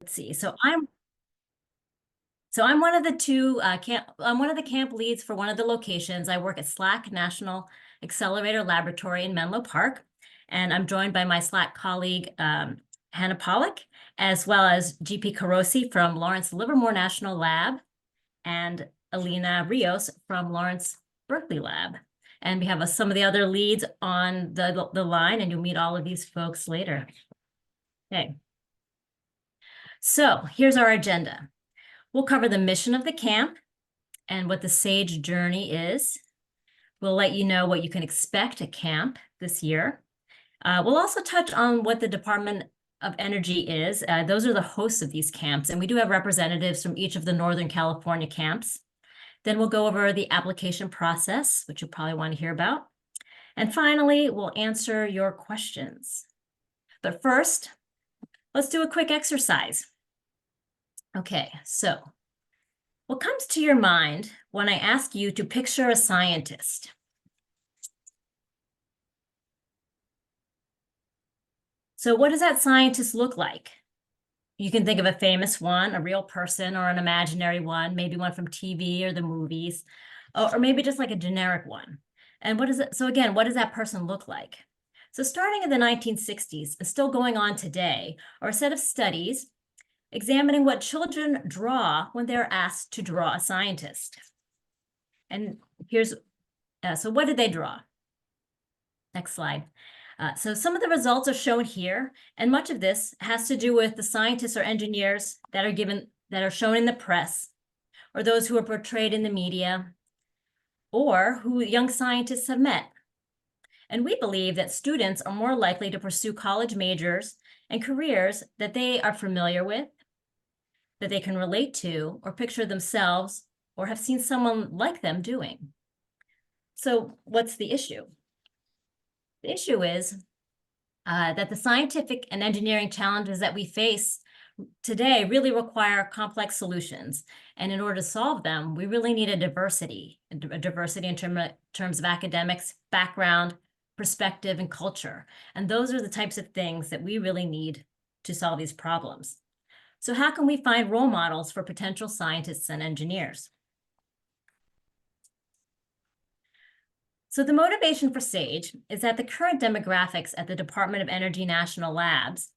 Let's see. I'm one of the two I'm one of the camp leads for one of the locations. I work at SLAC National Accelerator Laboratory in Menlo Park, and I'm joined by my SLAC colleague Hannah Pollock, as well as GP Carosi from Lawrence Livermore National Lab, and Alina Rios from Lawrence Berkeley Lab. And we have some of the other leads on the line, and you'll meet all of these folks later. Okay. So here's our agenda. We'll cover the mission of the camp and what the SAGE journey is. We'll let you know what you can expect at camp this year. We'll also touch on what the Department of Energy is. Those are the hosts of these camps, and we do have representatives from each of the Northern California camps. Then we'll go over the application process, which you'll probably want to hear about. And finally, we'll answer your questions. But first, let's do a quick exercise. Okay, so what comes to your mind when I ask you to picture a scientist? So what does that scientist look like? You can think of a famous one, a real person, or an imaginary one, maybe one from TV or the movies, or maybe just like a generic one. And what is it? So again, what does that person look like? So starting in the 1960s and still going on today are a set of studies examining what children draw when they're asked to draw a scientist. And here's, so what did they draw? Next slide. So some of the results are shown here, and much of this has to do with the scientists or engineers that are shown in the press, or those who are portrayed in the media, or who young scientists have met. And we believe that students are more likely to pursue college majors and careers that they are familiar with, that they can relate to, or picture themselves, or have seen someone like them doing. So what's the issue? The issue is that the scientific and engineering challenges that we face today really require complex solutions. And in order to solve them, we really need a diversity in terms of academics, background, perspective, and culture. And those are the types of things that we really need to solve these problems. So how can we find role models for potential scientists and engineers? So the motivation for SAGE is that the current demographics at the Department of Energy National Labs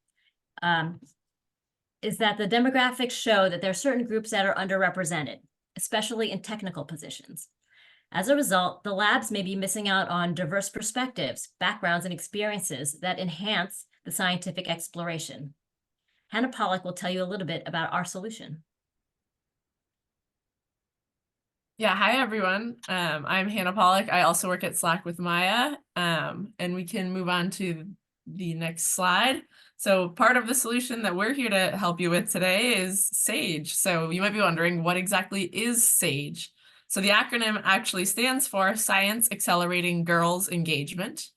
is that the demographics show that there are certain groups that are underrepresented, especially in technical positions. As a result, the labs may be missing out on diverse perspectives, backgrounds, and experiences that enhance the scientific exploration. Hannah Pollock will tell you a little bit about our solution. Yeah, hi everyone. I'm Hannah Pollock. I also work at SLAC with Maya, and we can move on to the next slide. So part of the solution that we're here to help you with today is SAGE. So you might be wondering, what exactly is SAGE? So the acronym actually stands for Science Accelerating Girls Engagement.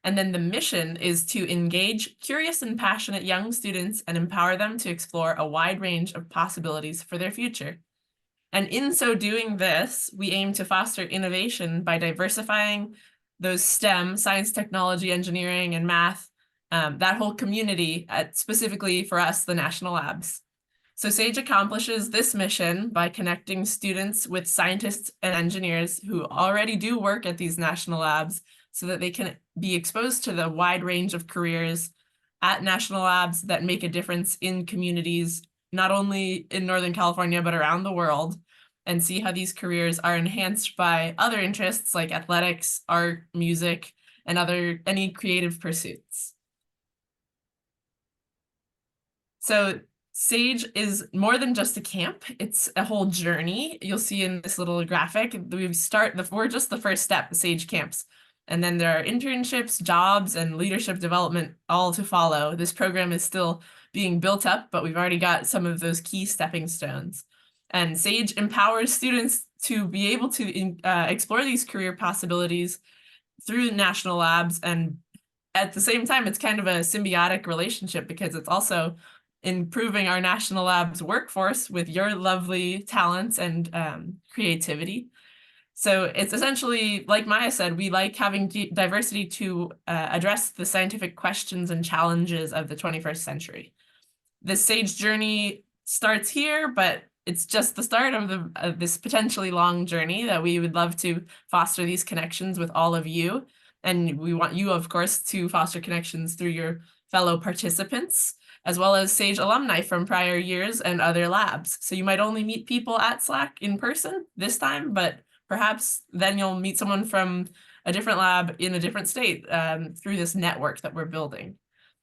And then the mission is to engage curious and passionate young students and empower them to explore a wide range of possibilities for their future. And in so doing this, we aim to foster innovation by diversifying those STEM, science, technology, engineering, and math, that whole community, specifically for us, the national labs. So SAGE accomplishes this mission by connecting students with scientists and engineers who already do work at these national labs so that they can be exposed to the wide range of careers at national labs that make a difference in communities, not only in Northern California, but around the world, and see how these careers are enhanced by other interests like athletics, art, music, and any creative pursuits. So SAGE is more than just a camp. It's a whole journey. You'll see in this little graphic, we're just the first step, the SAGE camps. And then there are internships, jobs, and leadership development all to follow. This program is still being built up, but we've already got some of those key stepping stones. And SAGE empowers students to be able to explore these career possibilities through national labs. And at the same time, it's kind of a symbiotic relationship because it's also improving our national labs workforce with your lovely talents and creativity. So it's essentially, like Maya said, we like having diversity to address the scientific questions and challenges of the 21st century. This SAGE journey starts here, but it's just the start of this potentially long journey that we would love to foster these connections with all of you. And we want you, of course, to foster connections through your fellow participants, as well as SAGE alumni from prior years and other labs. So you might only meet people at SLAC in person this time, but perhaps then you'll meet someone from a different lab in a different state through this network that we're building.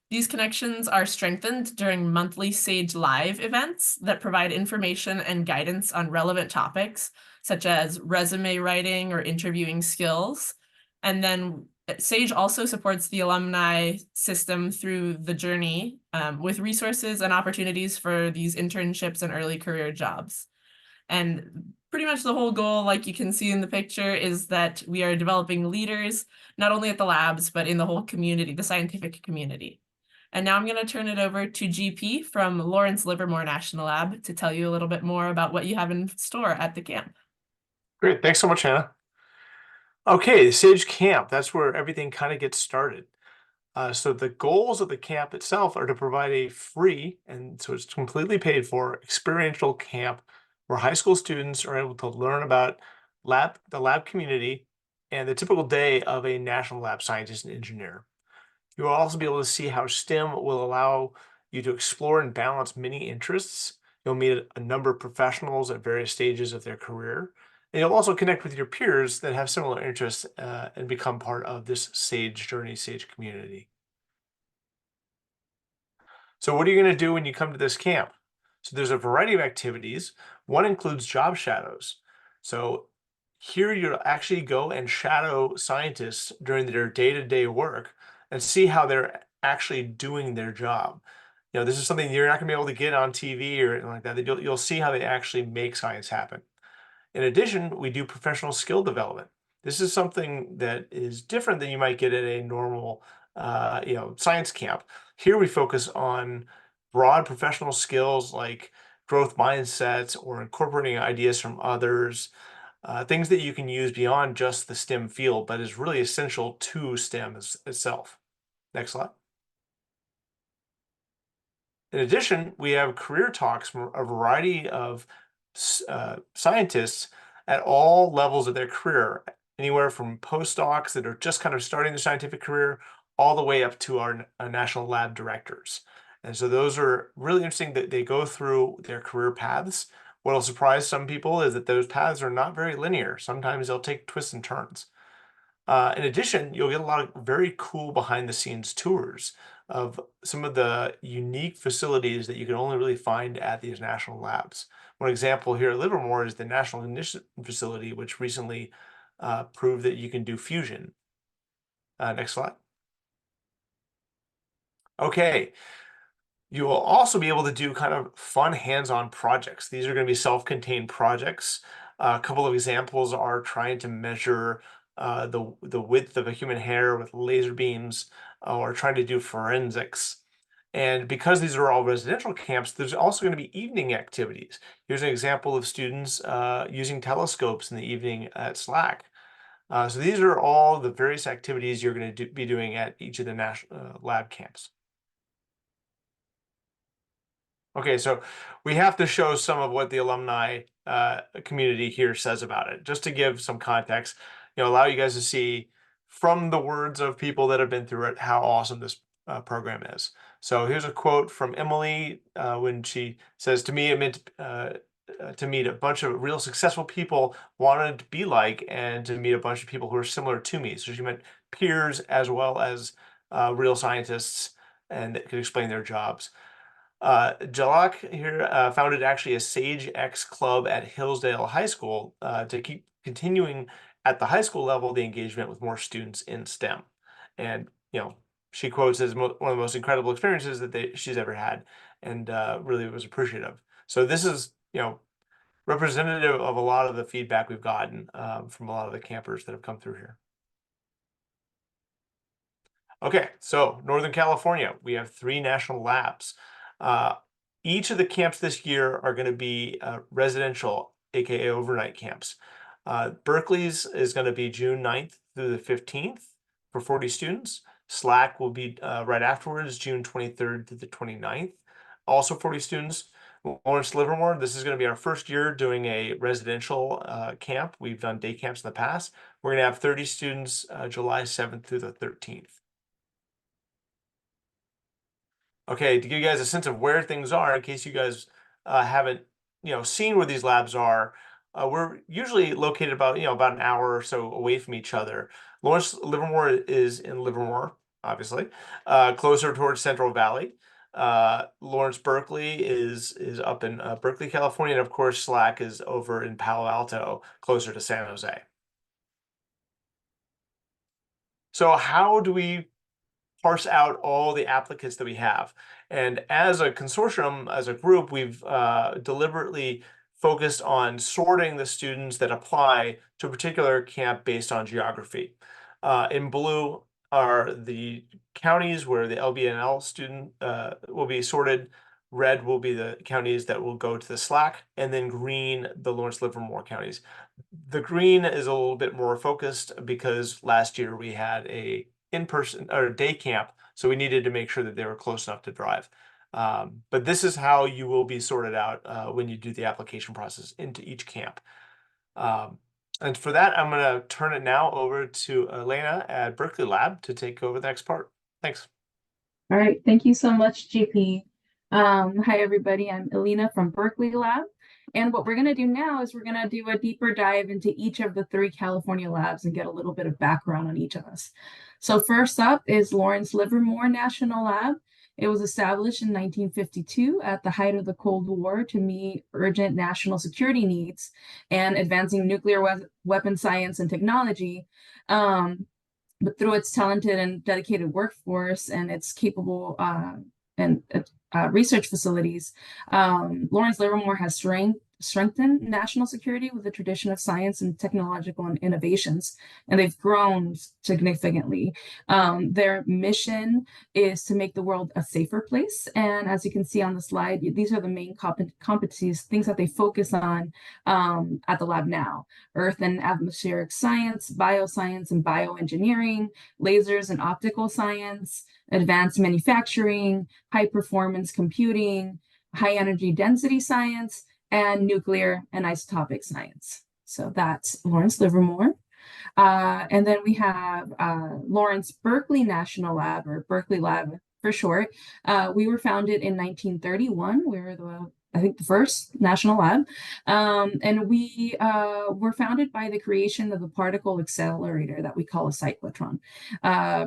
These connections are strengthened during monthly SAGE Live events that provide information and guidance on relevant topics, such as resume writing or interviewing skills. And then SAGE also supports the alumni system through the journey with resources and opportunities for these internships and early career jobs. And pretty much the whole goal, like you can see in the picture, is that we are developing leaders, not only at the labs, but in the whole community, the scientific community. And now I'm going to turn it over to GP from Lawrence Livermore National Lab to tell you a little bit more about what you have in store at the camp. Great. Thanks so much, Hannah. Okay, Sage Camp, that's where everything kind of gets started. So the goals of the camp itself are to provide a free, and so it's completely paid for, experiential camp where high school students are able to learn about the lab community and the typical day of a national lab scientist and engineer. You will also be able to see how STEM will allow you to explore and balance many interests. You'll meet a number of professionals at various stages of their career. And you'll also connect with your peers that have similar interests and become part of this SAGE journey, SAGE community. So what are you going to do when you come to this camp? So there's a variety of activities. One includes job shadows. So here you'll actually go and shadow scientists during their day-to-day work and see how they're actually doing their job. You know, this is something you're not going to be able to get on TV or anything like that. You'll see how they actually make science happen. In addition, we do professional skill development. This is something that is different than you might get at a normal, science camp. Here we focus on broad professional skills like growth mindsets or incorporating ideas from others, things that you can use beyond just the STEM field, but is really essential to STEM itself. Next slide. In addition, we have career talks from a variety of scientists at all levels of their career, anywhere from postdocs that are just kind of starting their scientific career all the way up to our national lab directors. And so those are really interesting that they go through their career paths. What'll surprise some people is that those paths are not very linear. Sometimes they'll take twists and turns. In addition, you'll get a lot of very cool behind the scenes tours of some of the unique facilities that you can only really find at these national labs. One example here at Livermore is the National Ignition Facility, which recently proved that you can do fusion. Next slide. Okay. You will also be able to do kind of fun hands-on projects. These are going to be self-contained projects. A couple of examples are trying to measure the width of a human hair with laser beams, or trying to do forensics. And because these are all residential camps, there's also going to be evening activities. Here's an example of students using telescopes in the evening at SLAC. So these are all the various activities you're going to be doing at each of the national lab camps. Okay, so we have to show some of what the alumni community here says about it, just to give some context, allow you guys to see from the words of people that have been through it how awesome this program is. So here's a quote from Emily when she says, "To me, it meant to meet a bunch of real successful people wanted to be like, and to meet a bunch of people who are similar to me." So she meant peers as well as real scientists and that could explain their jobs. Jalak here founded actually a Sage X club at Hillsdale High School to keep continuing at the high school level the engagement with more students in STEM. And, she quotes as one of the most incredible experiences that she's ever had, and really was appreciative. So this is, representative of a lot of the feedback we've gotten from a lot of the campers that have come through here. Okay, so Northern California, we have 3 national labs. Each of the camps this year are going to be residential, aka overnight camps. Berkeley's is going to be June 9th through the 15th for 40 students. SLAC will be right afterwards, June 23rd to the 29th. also 40 students. Lawrence Livermore, this is going to be our first year doing a residential camp. We've done day camps in the past. We're going to have 30 students July 7th through the 13th. Okay, to give you guys a sense of where things are, in case you guys haven't, seen where these labs are, we're usually located about, about an hour or so away from each other. Lawrence Livermore is in Livermore, obviously, closer towards Central Valley. Lawrence Berkeley is up in Berkeley, California, and of course SLAC is over in Palo Alto, closer to San Jose. So how do we parse out all the applicants that we have? And as a consortium, as a group, we've deliberately focused on sorting the students that apply to a particular camp based on geography. In blue are the counties where the LBNL student will be sorted. Red will be the counties that will go to the SLAC, and then green, the Lawrence Livermore counties. The green is a little bit more focused because last year we had a in-person or day camp, so we needed to make sure that they were close enough to drive. But this is how you will be sorted out when you do the application process into each camp. And for that, I'm going to turn it now over to Elena at Berkeley Lab to take over the next part. Thanks. All right, thank you so much, GP. Hi, everybody. I'm Elena from Berkeley Lab. And what we're going to do now is we're going to do a deeper dive into each of the 3 California labs and get a little bit of background on each of us. So first up is Lawrence Livermore National Lab. It was established in 1952 at the height of the Cold War to meet urgent national security needs and advancing nuclear weapon science and technology. But through its talented and dedicated workforce and its capable research facilities, Lawrence Livermore has strengthened national security with a tradition of science and technological innovations, and they've grown significantly. Their mission is to make the world a safer place, and as you can see on the slide, these are the main competencies, things that they focus on at the lab now: earth and atmospheric science, bioscience and bioengineering, lasers and optical science, advanced manufacturing, high performance computing, high energy density science, and nuclear and isotopic science. So that's Lawrence Livermore. And then we have Lawrence Berkeley National Lab, or Berkeley Lab for short. We were founded in 1931. We were the first national lab. And we were founded by the creation of the particle accelerator that we call a cyclotron.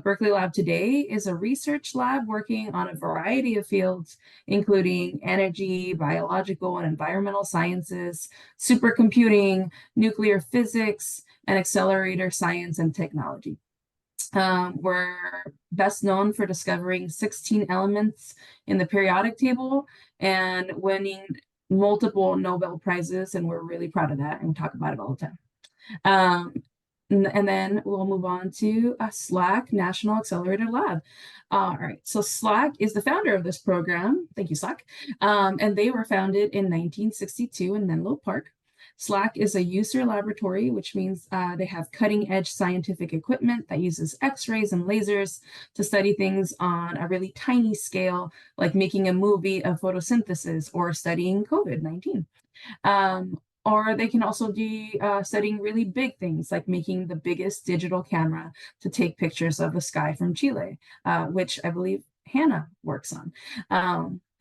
Berkeley Lab today is a research lab working on a variety of fields, including energy, biological and environmental sciences, supercomputing, nuclear physics, and accelerator science and technology. We're best known for discovering 16 elements in the periodic table and winning multiple Nobel Prizes, and we're really proud of that, and we talk about it all the time. And then we'll move on to SLAC, National Accelerator Lab. All right, so SLAC is the founder of this program. Thank you, SLAC. And they were founded in 1962 in Menlo Park. SLAC is a user laboratory, which means they have cutting-edge scientific equipment that uses X-rays and lasers to study things on a really tiny scale, like making a movie of photosynthesis or studying COVID-19. Or they can also be studying really big things, like making the biggest digital camera to take pictures of the sky from Chile, which I believe Hannah works on.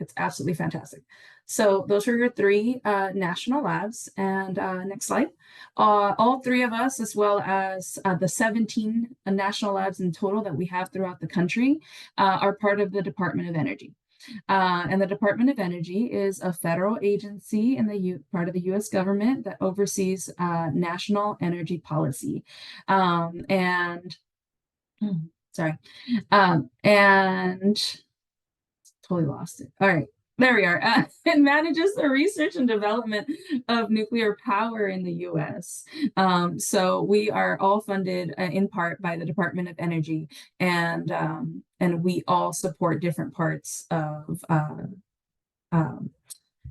It's absolutely fantastic. So those are your 3 national labs. And next slide. All 3 of us, as well as the 17 national labs in total that we have throughout the country, are part of the Department of Energy. And the Department of Energy is a federal agency in the part of the U.S. government that oversees national energy policy. And totally lost it. All right. There we are. It manages the research and development of nuclear power in the U.S. So we are all funded in part by the Department of Energy, and we all support different parts of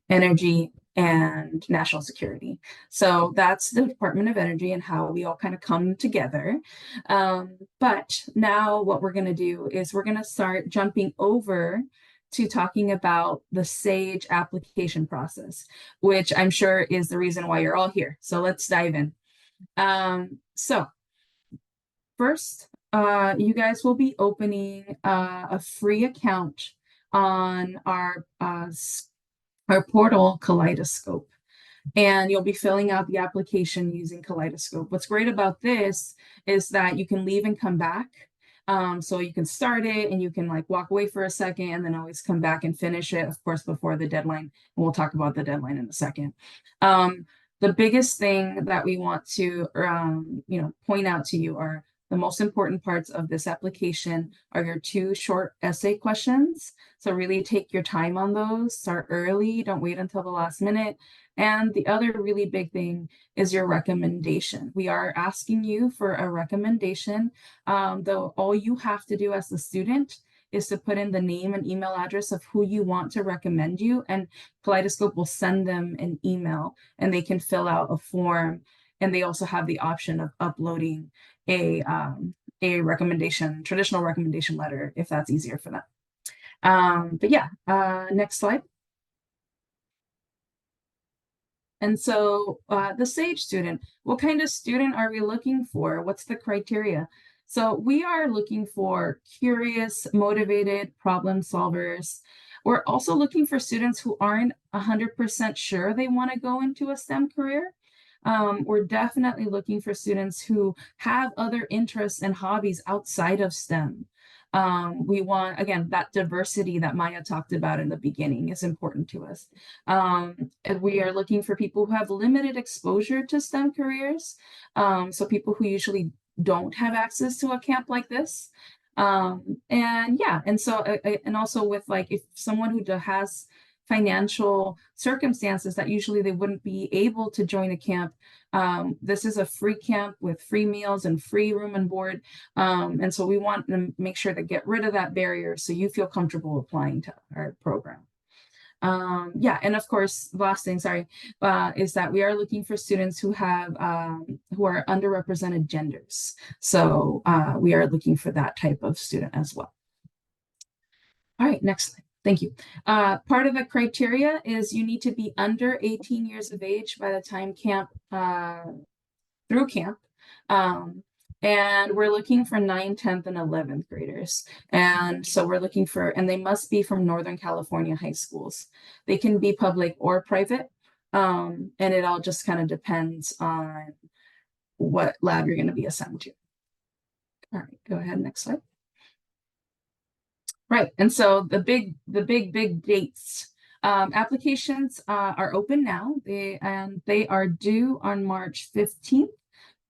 energy and national security. So that's the Department of Energy and how we all kind of come together. But now what we're going to do is we're going to start jumping over to talking about the SAGE application process, which I'm sure is the reason why you're all here. So let's dive in. So first, you guys will be opening a free account on our portal Kaleidoscope, and you'll be filling out the application using Kaleidoscope. What's great about this is that you can leave and come back. So you can start it and you can like walk away for a second and then always come back and finish it, of course, before the deadline. And we'll talk about the deadline in a second. The biggest thing that we want to, point out to you are the most important parts of this application are your 2 short essay questions. So really take your time on those, start early, don't wait until the last minute. And the other really big thing is your recommendation. We are asking you for a recommendation, though all you have to do as the student is to put in the name and email address of who you want to recommend you, and Kaleidoscope will send them an email and they can fill out a form. And they also have the option of uploading a recommendation, traditional recommendation letter, if that's easier for them. But yeah, next slide. And so the SAGE student, what kind of student are we looking for? What's the criteria? So we are looking for curious, motivated problem solvers. We're also looking for students who aren't 100% sure they want to go into a STEM career. We're definitely looking for students who have other interests and hobbies outside of STEM. We want, again, that diversity that Maya talked about in the beginning is important to us. And we are looking for people who have limited exposure to STEM careers. So people who usually don't have access to a camp like this. And yeah, and so, and also with like, if someone who has financial circumstances that usually they wouldn't be able to join a camp. This is a free camp with free meals and free room and board. And so we want to make sure to get rid of that barrier so you feel comfortable applying to our program. Yeah, and of course, last thing, is that we are looking for students who have who are underrepresented genders. So we are looking for that type of student as well. All right, next slide. Thank you. Part of the criteria is you need to be under 18 years of age by the time through camp. And we're looking for 9th, 10th, and 11th graders. And so we're looking for, and they must be from Northern California high schools. They can be public or private. And it all just kind of depends on what lab you're going to be assigned to. All right, go ahead, next slide. Right, and so the big dates. Applications are open now. They are due on March 15th,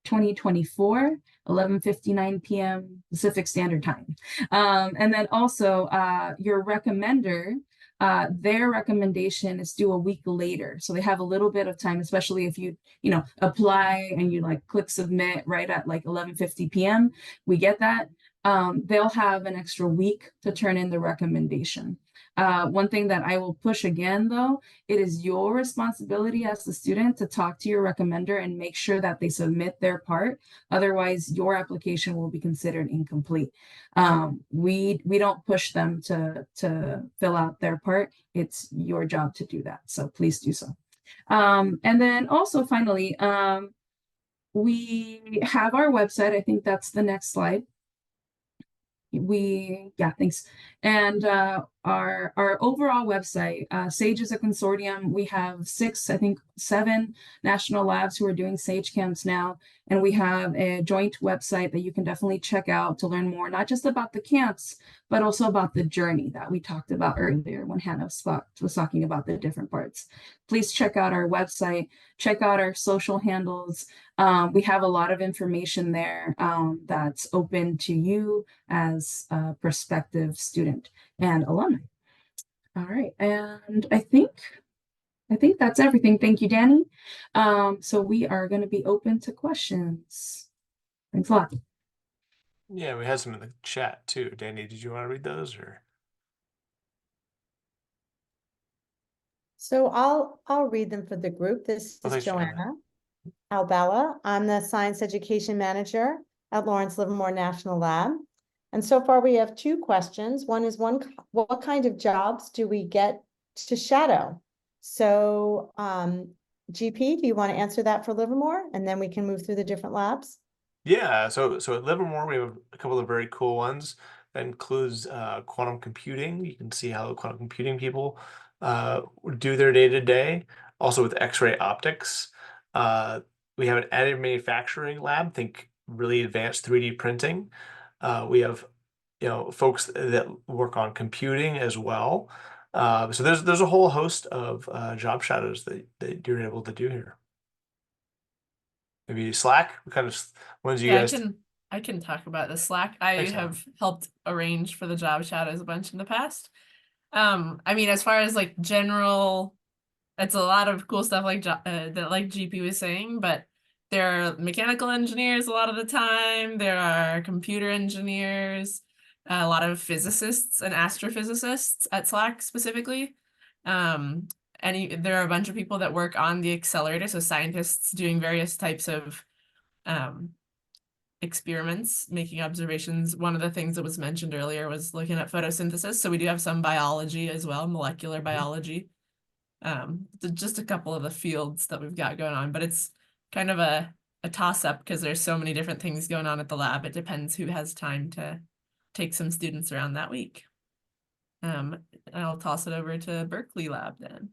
2024, 11:59 p.m. Pacific Standard Time. And then also your recommender, their recommendation is due a week later. So they have a little bit of time, especially if you apply and you like click submit right at like 11:50 p.m. We get that. They'll have an extra week to turn in the recommendation. One thing that I will push again, though, it is your responsibility as the student to talk to your recommender and make sure that they submit their part. Otherwise, your application will be considered incomplete. We don't push them to fill out their part. It's your job to do that. So please do so. And then also, finally, we have our website. I think that's the next slide. Thanks. And our overall website, SAGE is a consortium. We have 7 national labs who are doing SAGE camps now, and we have a joint website that you can definitely check out to learn more, not just about the camps, but also about the journey that we talked about earlier when Hannah was talking about the different parts. Please check out our website, check out our social handles. We have a lot of information there that's open to you as a prospective student and alumni. All right, and I think that's everything. Thank you, Danny. So we are going to be open to questions. Thanks a lot. Yeah, we had some in the chat too. Danny, did you want to read those or? So I'll read them for the group. This is Joanna Albella. I'm the Science Education Manager at Lawrence Livermore National Lab. And so far we have two questions. One is what kind of jobs do we get to shadow? So GP, do you want to answer that for Livermore? And then we can move through the different labs. Yeah, so at Livermore, we have a couple of very cool ones. That includes quantum computing. You can see how the quantum computing people do their day-to-day. Also with X-ray optics. We have an additive manufacturing lab, think really advanced 3D printing. We have, folks that work on computing as well. So there's a whole host of job shadows that you're able to do here. Maybe SLAC, what kind of ones you Yeah, guys? I can talk about the SLAC. I Thanks, Hannah. have helped arrange for the job shadows a bunch in the past. I mean, as far as like general, it's a lot of cool stuff like that, like GP was saying, but there are mechanical engineers a lot of the time. There are computer engineers, a lot of physicists and astrophysicists at SLAC specifically. There are a bunch of people that work on the accelerator, so scientists doing various types of experiments, making observations. One of the things that was mentioned earlier was looking at photosynthesis. So we do have some biology as well, molecular biology. Just a couple of the fields that we've got going on, but it's kind of a toss-up because there's so many different things going on at the lab. It depends who has time to take some students around that week. I'll toss it over to Berkeley Lab then.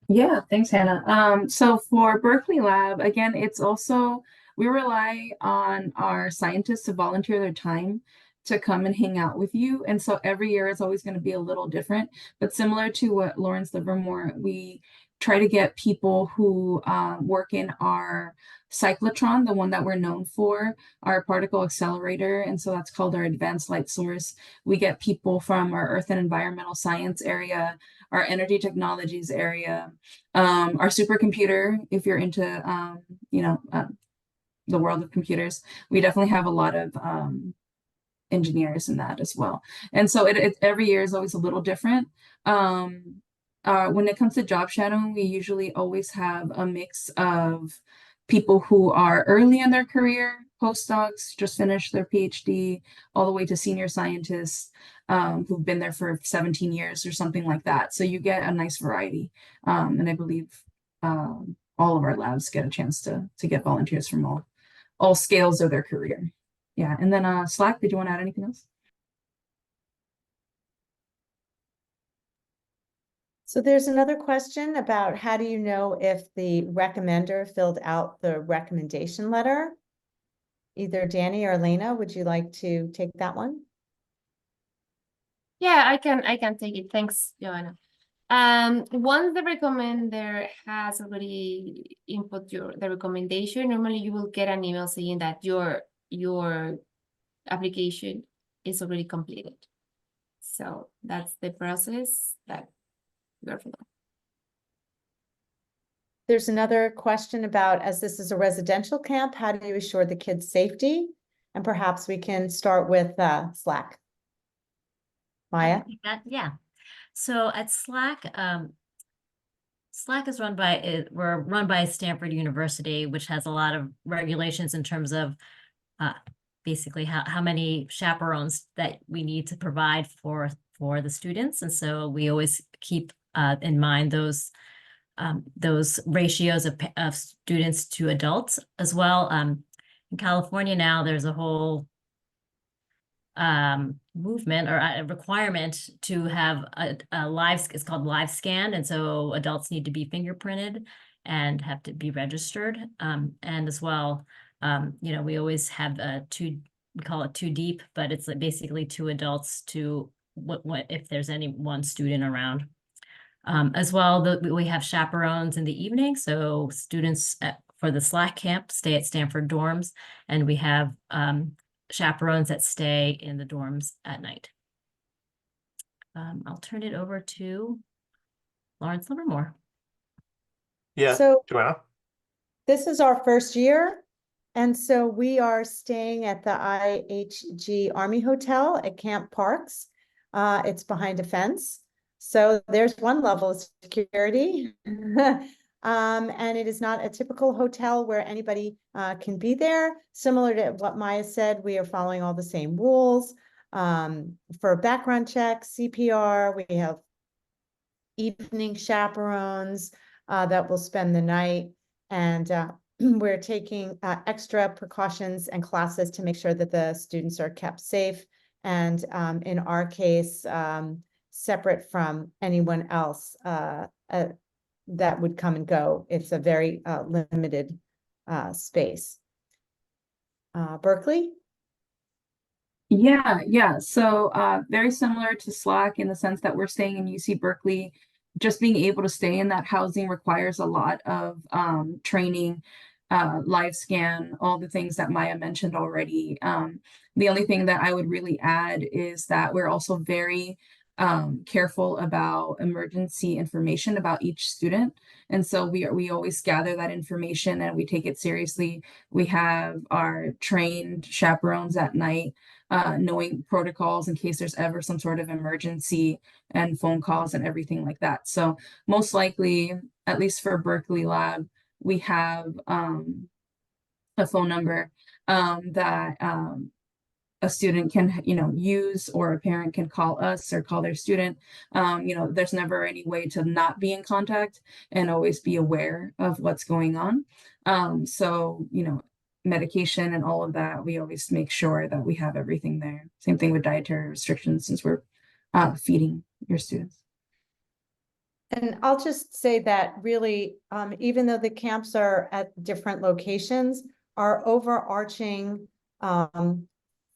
Yeah, thanks, Hannah. So for Berkeley Lab, again, it's also, we rely on our scientists to volunteer their time to come and hang out with you. And so every year is always going to be a little different, but similar to what Lawrence Livermore, we try to get people who work in our cyclotron, the one that we're known for, our particle accelerator. And so that's called our advanced light source. We get people from our earth and environmental science area, our energy technologies area, our supercomputer, if you're into, the world of computers. We definitely have a lot of engineers in that as well. And so it every year is always a little different. When it comes to job shadowing, we usually always have a mix of people who are early in their career, postdocs, just finished their PhD, all the way to senior scientists who've been there for 17 years or something like that. So you get a nice variety. And I believe all of our labs get a chance to get volunteers from all scales of their career. Yeah, and then SLAC, did you want to add anything else? So there's another question about how do you know if the recommender filled out the recommendation letter? Either Danny or Elena, would you like to take that one? Yeah, I can take it. Thanks, Joanna. Once the recommender has already input the recommendation, normally you will get an email saying that your application is already completed. So that's the process that we're following. There's another question about, as this is a residential camp, how do you assure the kids' safety? And perhaps we can start with SLAC. Maya? Yeah. So at SLAC, SLAC is we're run by Stanford University, which has a lot of regulations in terms of basically how many chaperones that we need to provide for the students. And so we always keep in mind those ratios of students to adults as well. In California now, there's a whole movement or a requirement to have a live, it's called live scan. And so adults need to be fingerprinted and have to be registered. And as well, we always have we call it 2 deep, but it's like basically 2 adults to what if there's any one student around. As well, we have chaperones in the evening. So students for the SLAC camp stay at Stanford dorms, and we have chaperones that stay in the dorms at night. I'll turn it over to Lawrence Livermore. Yeah, So Joanna. this is our first year. And so we are staying at the IHG Army Hotel at Camp Parks. It's behind a fence. So there's one level of security. And it is not a typical hotel where anybody can be there. Similar to what Maya said, we are following all the same rules. For background checks, CPR, we have evening chaperones that will spend the night. And we're taking extra precautions and classes to make sure that the students are kept safe. And in our case, separate from anyone else that would come and go. It's a very limited space. Berkeley? Yeah. So very similar to SLAC in the sense that we're staying in UC Berkeley. Just being able to stay in that housing requires a lot of training, live scan, all the things that Maya mentioned already. The only thing that I would really add is that we're also very careful about emergency information about each student. And so we always gather that information and we take it seriously. We have our trained chaperones at night, knowing protocols in case there's ever some sort of emergency and phone calls and everything like that. So most likely, at least for Berkeley Lab, we have a phone number that a student can, use, or a parent can call us or call their student. There's never any way to not be in contact and always be aware of what's going on. So, medication and all of that, we always make sure that we have everything there. Same thing with dietary restrictions since we're feeding your students. And I'll just say that really, even though the camps are at different locations, our overarching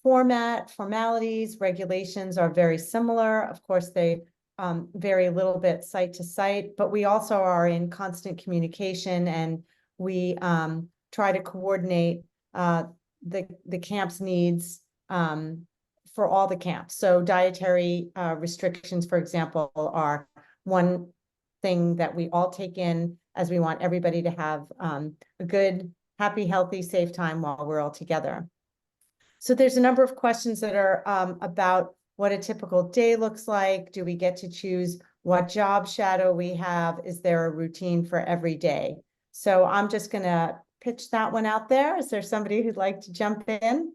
formalities, regulations are very similar. Of course, they vary a little bit site to site, but we also are in constant communication, and we try to coordinate the camp's needs for all the camps. So dietary restrictions, for example, are one thing that we all take in, as we want everybody to have a good, happy, healthy, safe time while we're all together. So there's a number of questions that are about what a typical day looks like. Do we get to choose what job shadow we have? Is there a routine for every day? So I'm just going to pitch that one out there. Is there somebody who'd like to jump in?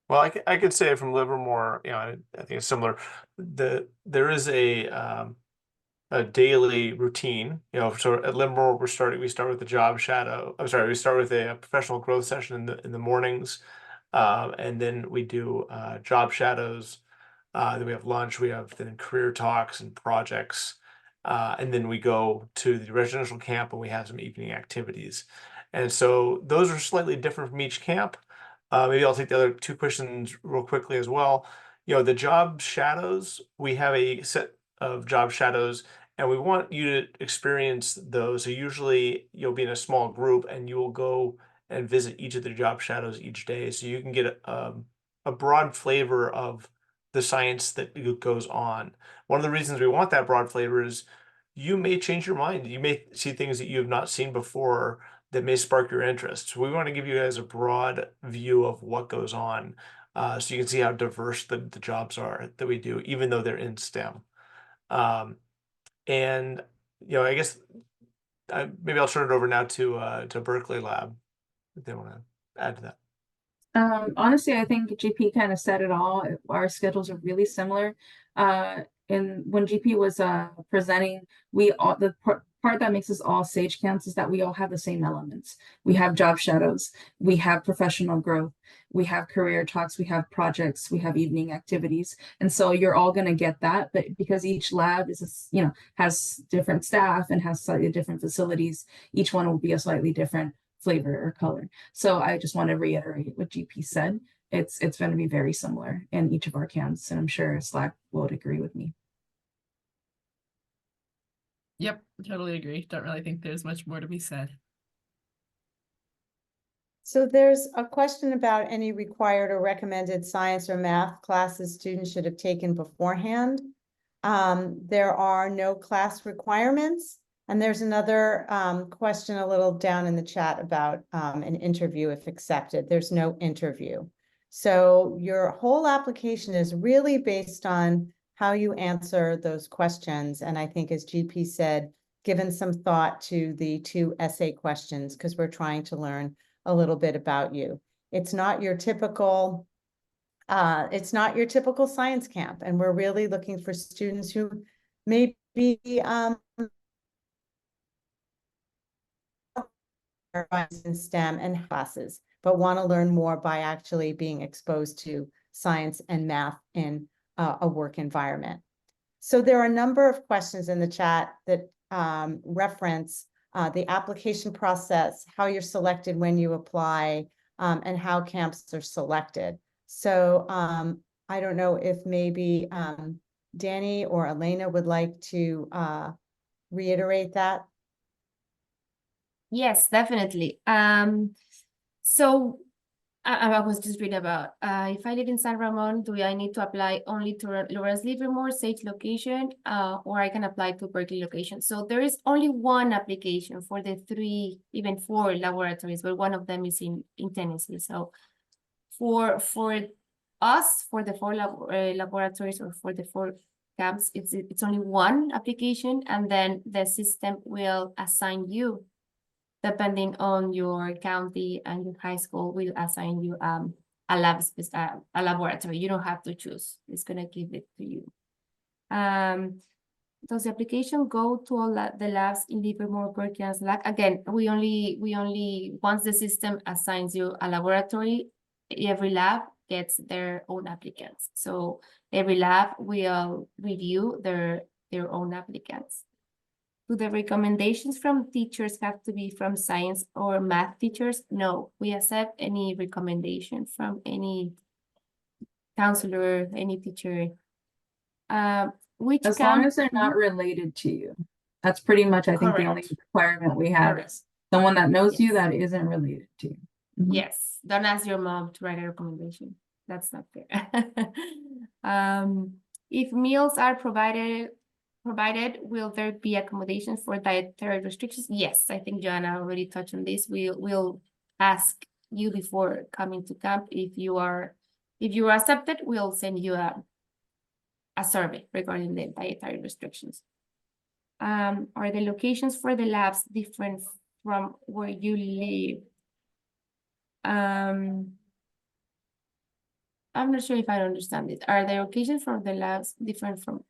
Well, I could say from Livermore, I think it's similar. There is a daily routine, so at Livermore we start with the job shadow. I'm sorry, we start with a professional growth session in the mornings, and then we do job shadows. Then we have lunch. We have then career talks and projects, and then we go to the residential camp and we have some evening activities. And so those are slightly different from each camp. Maybe I'll take the other two questions real quickly as well. The job shadows, we have a set of job shadows, and we want you to experience those. So usually you'll be in a small group and you will go and visit each of the job shadows each day. So you can get a broad flavor of the science that goes on. One of the reasons we want that broad flavor is you may change your mind. You may see things that you have not seen before that may spark your interest. So we want to give you guys a broad view of what goes on, so you can see how diverse the jobs are that we do, even though they're in STEM. And I guess maybe I'll turn it over now to Berkeley Lab if they want to add to that. Honestly, I think GP kind of said it all. Our schedules are really similar. And when GP was presenting, the part that makes us all SAGE camps is that we all have the same elements. We have job shadows, we have professional growth, we have career talks, we have projects, we have evening activities. And so you're all going to get that, but because each lab is, has different staff and has slightly different facilities, each one will be a slightly different flavor or color. So I just want to reiterate what GP said. It's going to be very similar in each of our camps, and I'm sure SLAC would agree with me. Yep, totally agree. Don't really think there's much more to be said. So there's a question about any required or recommended science or math classes students should have taken beforehand. There are no class requirements. And there's another question a little down in the chat about an interview if accepted. There's no interview. So your whole application is really based on how you answer those questions. And I think, as GP said, given some thought to the 2 essay questions because we're trying to learn a little bit about you. It's not your typical science camp, and we're really looking for students who may be in STEM and classes, but want to learn more by actually being exposed to science and math in a work environment. So there are a number of questions in the chat that reference the application process, how you're selected when you apply, and how camps are selected. So I don't know if maybe Danny or Elena would like to reiterate that. Yes, definitely. So I was just reading about if I live in San Ramon, do I need to apply only to Lawrence Livermore safe location, or I can apply to Berkeley location? So there is only one application for the 3, even 4 laboratories, but one of them is in Tennessee. So for us, for the 4 laboratories or for the 4 camps, it's only one application, and then the system will assign you, depending on your county and your high school, will assign you a laboratory. You don't have to choose. It's gonna give it to you. Does the application go to all the labs in Livermore, Berkeley, and SLAC? Again, we only once the system assigns you a laboratory, every lab gets their own applicants. So every lab will review their own applicants. Do the recommendations from teachers have to be from science or math teachers? No, we accept any recommendation from any counselor, any teacher. Which As long camp? as they're not related to you. That's pretty much, I think, the only Correct. requirement we have Correct. is someone that knows you Yes. that isn't related to you. Mhm. Yes, don't ask your mom to write a recommendation. That's not fair. If meals are provided, will there be accommodation for dietary restrictions? Yes, I think Joanna already touched on this. We'll ask you before coming to camp. If you are accepted, we'll send you a survey regarding the dietary restrictions. Are the locations for the labs different from where you live? I'm not sure if I understand it. Are the locations for the labs different from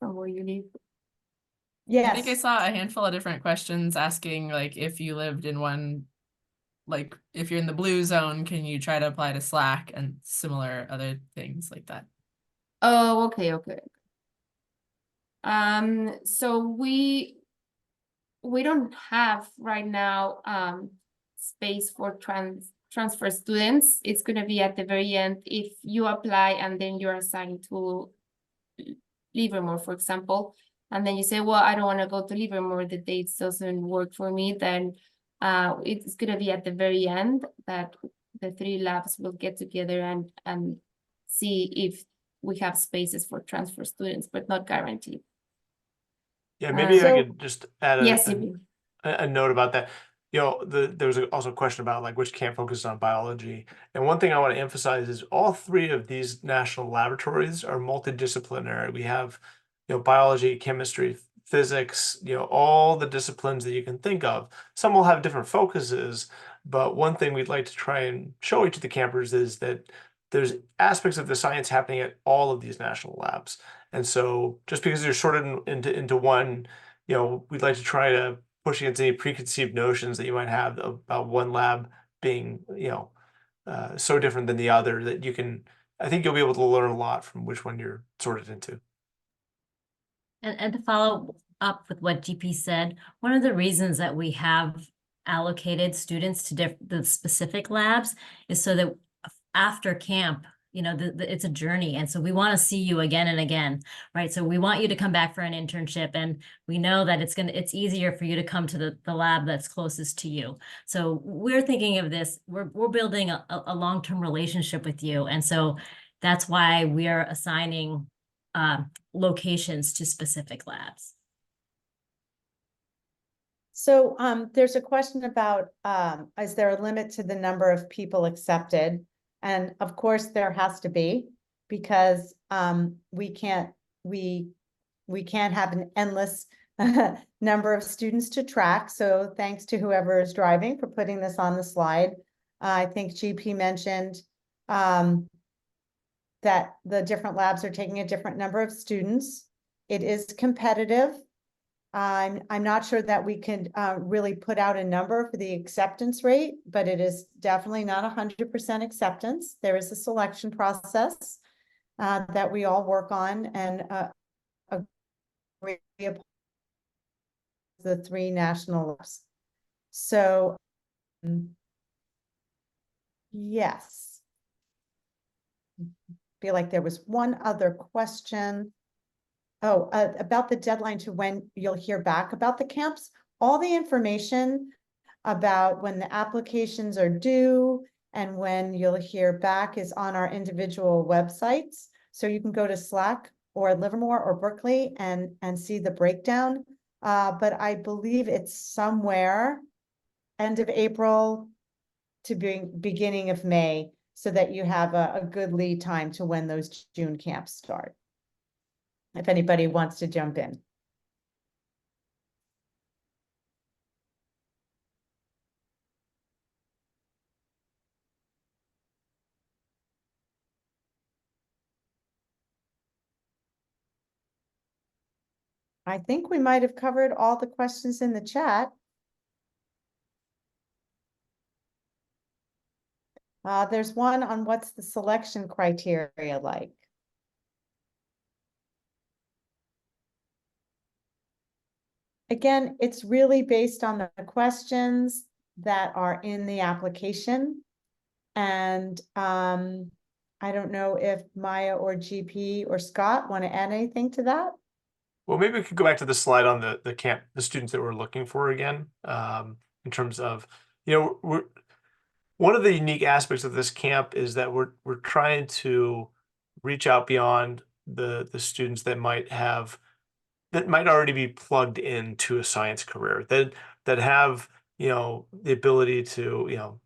where you live? I think I Yes. saw a handful of different questions asking like if you lived in one, like if you're in the blue zone, can you try to apply to SLAC and similar other things like that. Oh, okay. So we don't have right now space for transfer students. It's going to be at the very end if you apply and then you're assigned to Livermore, for example, and then you say, well, I don't want to go to Livermore, the dates doesn't work for me, then it's going to be at the very end that the 3 labs will get together and see if we have spaces for transfer students, but not guaranteed. Yeah, maybe I So- could just add Yes, a note about that. You know, there was also a question about like which camp focuses on biology. And one thing I want to emphasize is all 3 of these national laboratories are multidisciplinary. We have, biology, chemistry, physics, all the disciplines that you can think of. Some will have different focuses, but one thing we'd like to try and show each of the campers is that there's aspects of the science happening at all of these national labs. And so just because they're sorted into one, we'd like to try to push against any preconceived notions that you might have about one lab being, so different than the other that I think you'll be able to learn a lot from which one you're sorted into. And to follow up with what GP said, one of the reasons that we have allocated students to the specific labs is so that after camp, it's a journey. And so we want to see you again and again, right? So we want you to come back for an internship, and we know that it's easier for you to come to the lab that's closest to you. So we're thinking of this, we're building a long-term relationship with you. And so that's why we are assigning locations to specific labs. So there's a question about, is there a limit to the number of people accepted? And of course there has to be, because we can't have an endless number of students to track. So thanks to whoever is driving for putting this on the slide. I think GP mentioned that the different labs are taking a different number of students. It is competitive. I'm not sure that we can really put out a number for the acceptance rate, but it is definitely not 100% acceptance. There is a selection process that we all work on, and agree upon the 3 national labs. So yes. Feel like there was one other question. Oh, about the deadline to when you'll hear back about the camps. All the information about when the applications are due and when you'll hear back is on our individual websites. So you can go to SLAC or Livermore or Berkeley and see the breakdown. But I believe it's somewhere end of April to beginning of May, so that you have a good lead time to when those June camps start. If anybody wants to jump in. I think we might have covered all the questions in the chat. There's one on what's the selection criteria like. Again, it's really based on the questions that are in the application. And I don't know if Maya or GP or Scott want to add anything to that. Well, maybe we could go back to the slide on the students that we're looking for again, in terms of, one of the unique aspects of this camp is that we're trying to reach out beyond the students that might already be plugged into a science career, that have, the ability to,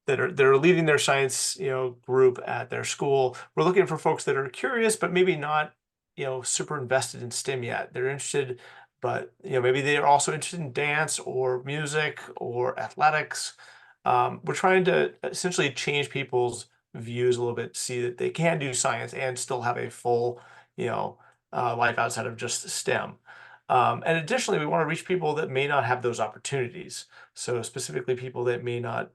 that are leading their science, group at their school. We're looking for folks that are curious, but maybe not, super invested in STEM yet. They're interested, but, maybe they're also interested in dance or music or athletics. We're trying to essentially change people's views a little bit, see that they can do science and still have a full, life outside of just STEM. And additionally, we want to reach people that may not have those opportunities. So specifically people that may not,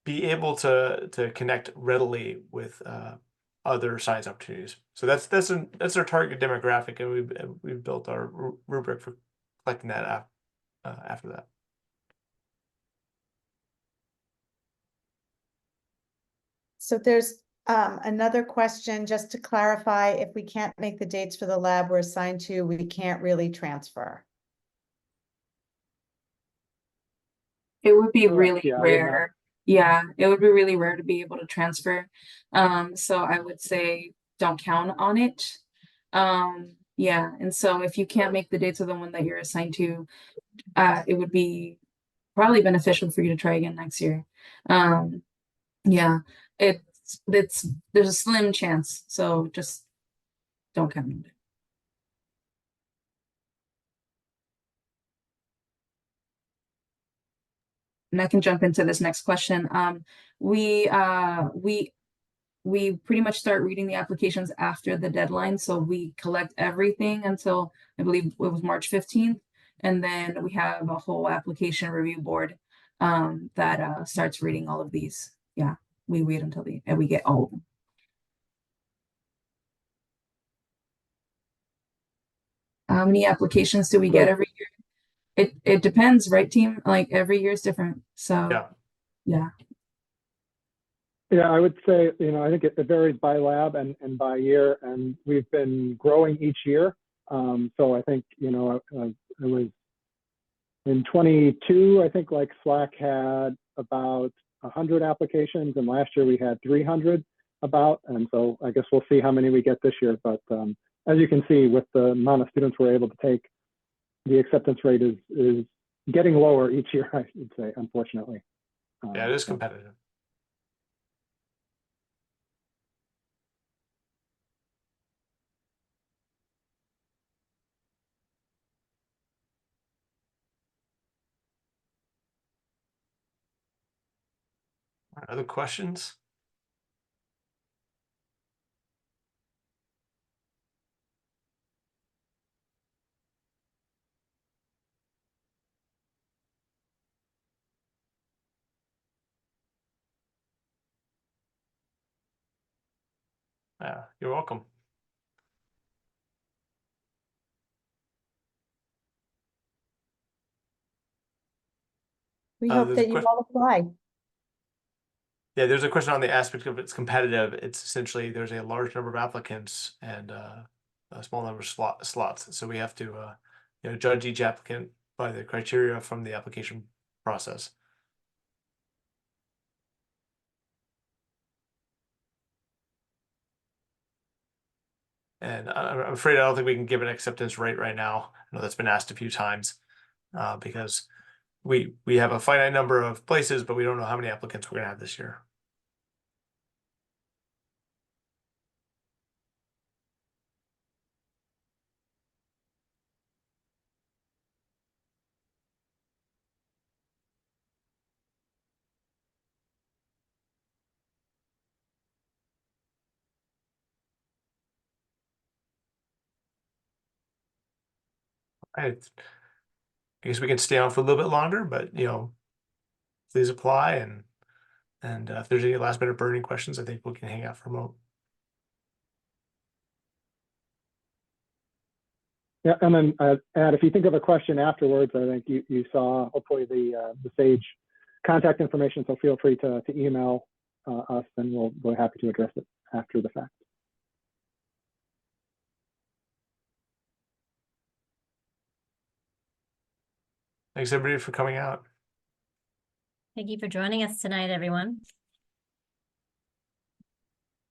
be able to connect readily with other science opportunities. So that's our target demographic, and we've built our rubric for collecting that after that. So there's another question, just to clarify, if we can't make the dates for the lab we're assigned to, we can't really transfer. It would be Correct, really yeah, I would not. rare. Yeah, it would be really rare to be able to transfer. So I would say don't count on it. Yeah, and so if you can't make the dates of the one that you're assigned to, it would be probably beneficial for you to try again next year. Yeah, there's a slim chance, so just don't count on it. And I can jump into this next question. We pretty much start reading the applications after the deadline. So we collect everything until I believe it was March 15th. And then we have a whole application review board that starts reading all of these. Yeah, we wait until we get all of them. How many applications do we get every year? It depends, right, team? Like every year is different. So yeah. Yeah, I would say, I think it varies by lab and by year, and we've been growing each year. So I think, it was in 22, I think like SLAC had about 100 applications, and last year we had 300 about. And so I guess we'll see how many we get this year. But as you can see, with the amount of students we're able to take, the acceptance rate is getting lower each year, I should say, unfortunately. Yeah, it is competitive. Other questions? Yeah, you're welcome. We Uh, hope there's a that you question- all apply. Yeah, there's a question on the aspect of it's competitive. It's essentially there's a large number of applicants and a small number of slots. So we have to judge each applicant by the criteria from the application process. And I'm afraid I don't think we can give an acceptance rate right now. I know that's been asked a few times because we have a finite number of places, but we don't know how many applicants we're gonna have this year. I guess we can stay on for a little bit longer, but please apply and if there's any last minute burning questions, I think we can hang out for a moment. Yeah, and then Ed, if you think of a question afterwards, I think you saw hopefully the SAGE contact information, so feel free to email us and we'll be happy to address it after the fact. Thanks everybody for coming out. Thank you for joining us tonight, everyone.